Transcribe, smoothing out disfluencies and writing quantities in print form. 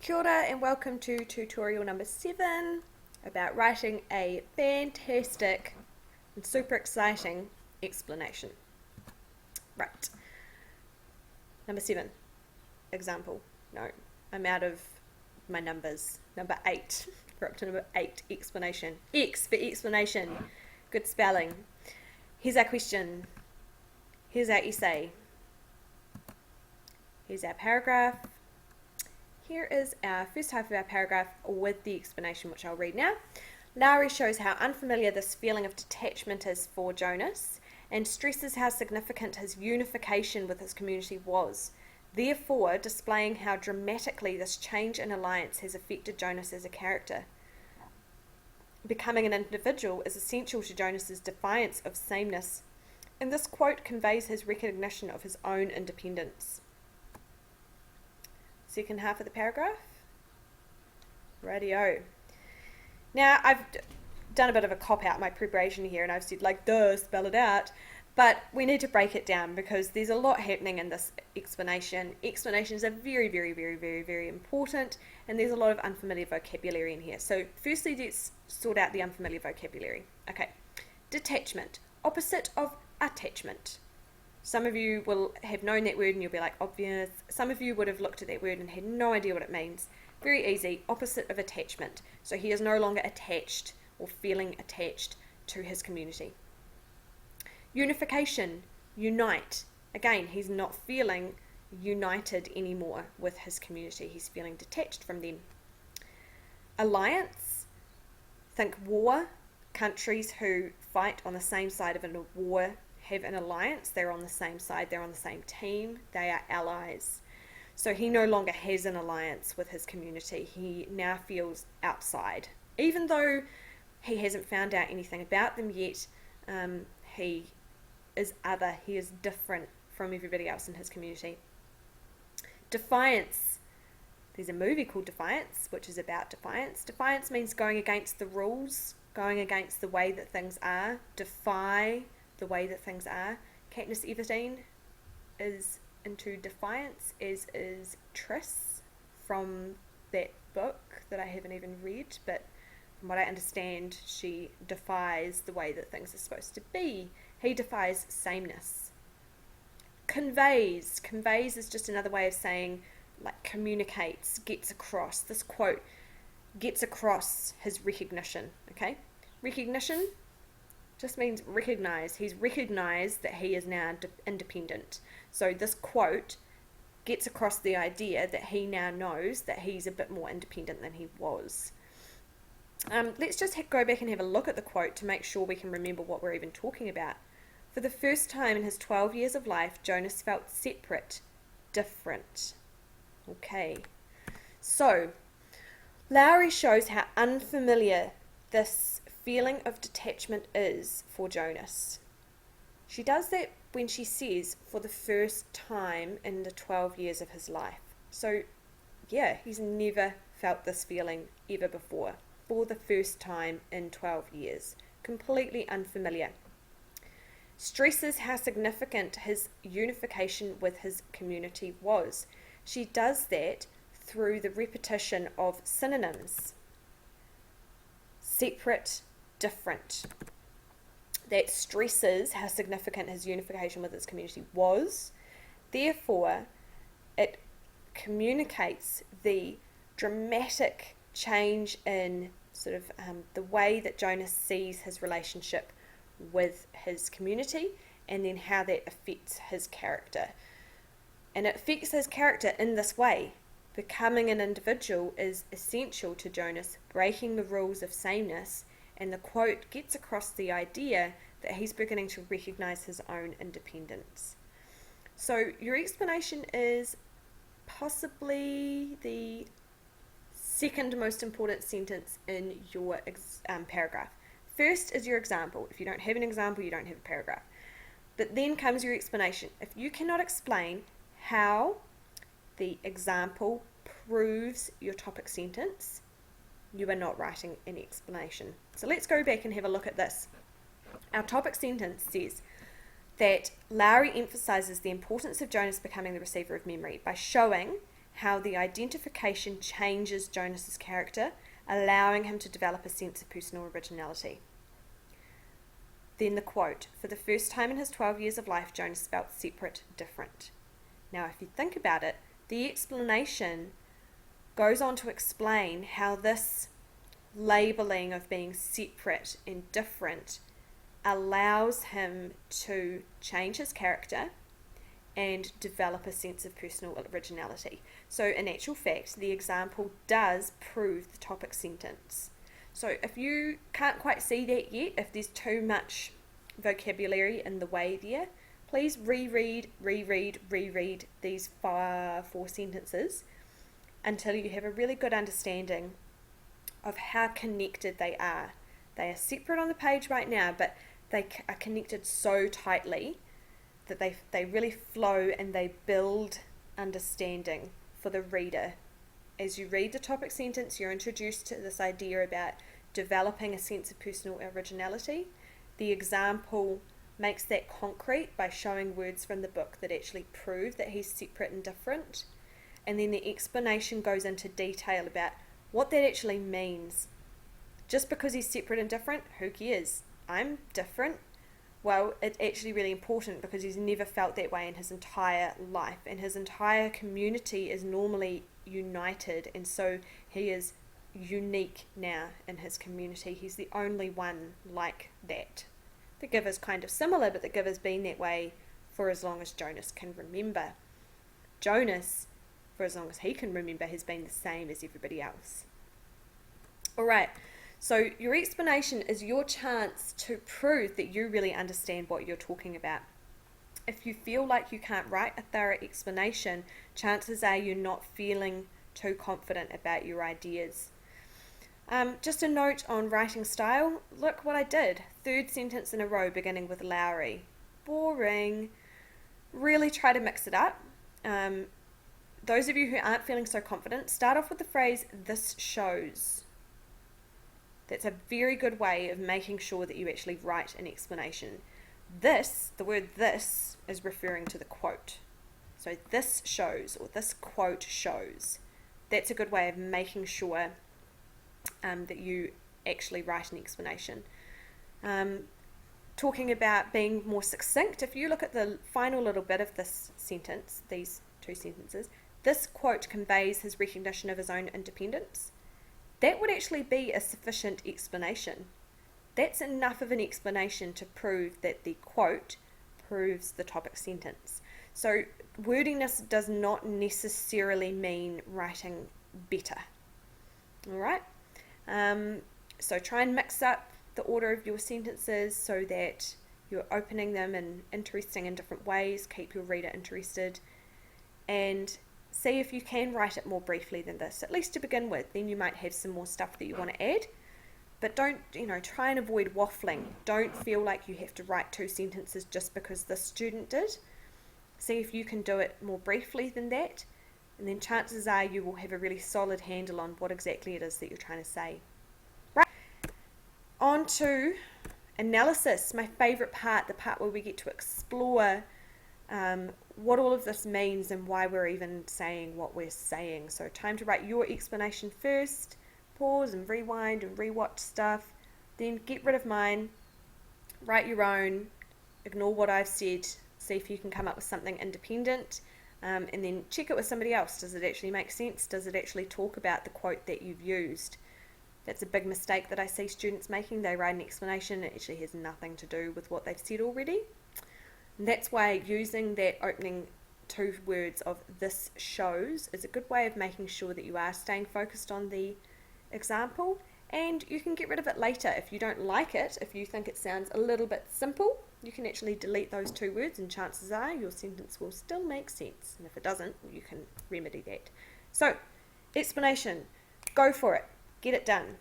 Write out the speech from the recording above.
Kia ora and welcome to tutorial number 7 about writing a fantastic and super exciting explanation. Right. Number 7. Example. No, I'm out of my numbers. Number 8. We're up to number 8. Explanation. X for explanation. Good spelling. Here's our question. Here's our essay. Here's our paragraph. Here is our first half of our paragraph with the explanation, which I'll read now. Lowry shows how unfamiliar this feeling of detachment is for Jonas and stresses how significant his unification with his community was, therefore displaying how dramatically this change in alliance has affected Jonas as a character. Becoming an individual is essential to Jonas's defiance of sameness, and this quote conveys his recognition of his own independence. Second half of the paragraph. Radio. Now, I've done a bit of a cop-out in my preparation here, and I've said, duh, spell it out. But we need to break it down because there's a lot happening in this explanation. Explanations are very, very, very, very, very important, and there's a lot of unfamiliar vocabulary in here. So, firstly, let's sort out the unfamiliar vocabulary. Okay. Detachment. Opposite of attachment. Some of you will have known that word and you'll be like, obvious. Some of you would have looked at that word and had no idea what it means. Very easy. Opposite of attachment. So he is no longer attached or feeling attached to his community. Unification. Unite. Again, he's not feeling united anymore with his community. He's feeling detached from them. Alliance. Think war. Countries who fight on the same side of a war have an alliance. They're on the same side, they're on the same team, they are allies. So he no longer has an alliance with his community. He now feels outside. Even though he hasn't found out anything about them yet, he is other, he is different from everybody else in his community. Defiance. There's a movie called Defiance, which is about defiance. Defiance means going against the rules, going against the way that things are, defy the way that things are. Katniss Everdeen is into defiance, as is Triss from that book that I haven't even read, but from what I understand, she defies the way that things are supposed to be. He defies sameness. Conveys. Conveys is just another way of saying, communicates, gets across. This quote gets across his recognition, okay? Recognition just means recognize. He's recognized that he is now independent. So this quote gets across the idea that he now knows that he's a bit more independent than he was. Let's just go back and have a look at the quote to make sure we can remember what we're even talking about. For the first time in his 12 years of life, Jonas felt separate, different. Okay. So, Lowry shows how unfamiliar this feeling of detachment is for Jonas. She does that when she says for the first time in the 12 years of his life. So yeah, he's never felt this feeling ever before. For the first time in 12 years. Completely unfamiliar. Stresses how significant his unification with his community was. She does that through the repetition of synonyms. Separate, different. That stresses how significant his unification with his community was. Therefore, it communicates the dramatic change in sort of the way that Jonas sees his relationship with his community and then how that affects his character. And it affects his character in this way. Becoming an individual is essential to Jonas breaking the rules of sameness, and the quote gets across the idea that he's beginning to recognize his own independence. So your explanation is possibly the second most important sentence in your paragraph. First is your example. If you don't have an example, you don't have a paragraph. But then comes your explanation. If you cannot explain how the example proves your topic sentence, you are not writing an explanation. So let's go back and have a look at this. Our topic sentence says that Lowry emphasizes the importance of Jonas becoming the receiver of memory by showing how the identification changes Jonas's character, allowing him to develop a sense of personal originality. Then the quote, for the first time in his 12 years of life, Jonas felt separate, different. Now, if you think about it, the explanation goes on to explain how this labeling of being separate and different allows him to change his character and develop a sense of personal originality. So in actual fact, the example does prove the topic sentence. So if you can't quite see that yet, if there's too much vocabulary in the way there, please reread these four sentences until you have a really good understanding of how connected they are. They are separate on the page right now, but they are connected so tightly that they really flow and they build understanding for the reader. As you read the topic sentence, you're introduced to this idea about developing a sense of personal originality. The example makes that concrete by showing words from the book that actually prove that he's separate and different. And then the explanation goes into detail about what that actually means. Just because he's separate and different, who cares? I'm different. Well, it's actually really important because he's never felt that way in his entire life, and his entire community is normally united, and so he is unique now in his community. He's the only one like that. The giver's kind of similar, but the giver's been that way for as long as Jonas can remember. Jonas, for as long as he can remember, has been the same as everybody else. Alright, so your explanation is your chance to prove that you really understand what you're talking about. If you feel like you can't write a thorough explanation, chances are you're not feeling too confident about your ideas. Just a note on writing style. Look what I did. Third sentence in a row beginning with Lowry. Boring. Really try to mix it up. Those of you who aren't feeling so confident, start off with the phrase, this shows. That's a very good way of making sure that you actually write an explanation. This, the word this, is referring to the quote. So this shows, or this quote shows. That's a good way of making sure that you actually write an explanation. Talking about being more succinct, if you look at the final little bit of this sentence, these two sentences, this quote conveys his recognition of his own independence. That would actually be a sufficient explanation. That's enough of an explanation to prove that the quote proves the topic sentence. So wordiness does not necessarily mean writing better. Alright? So try and mix up the order of your sentences so that you're opening them in interesting and different ways. Keep your reader interested. And see if you can write it more briefly than this, at least to begin with. Then you might have some more stuff that you want to add. But don't, try and avoid waffling. Don't feel like you have to write 2 sentences just because this student did. See if you can do it more briefly than that. And then chances are you will have a really solid handle on what exactly it is that you're trying to say. Right. On to analysis, my favourite part, the part where we get to explore what all of this means and why we're even saying what we're saying. So time to write your explanation first. Pause and rewind and rewatch stuff. Then get rid of mine. Write your own. Ignore what I've said. See if you can come up with something independent. And then check it with somebody else. Does it actually make sense? Does it actually talk about the quote that you've used? That's a big mistake that I see students making. They write an explanation. It actually has nothing to do with what they've said already. And that's why using that opening 2 words of this shows is a good way of making sure that you are staying focused on the example, and you can get rid of it later if you don't like it. If you think it sounds a little bit simple, you can actually delete those 2 words and chances are your sentence will still make sense, and if it doesn't, you can remedy that. So explanation, go for it, get it done.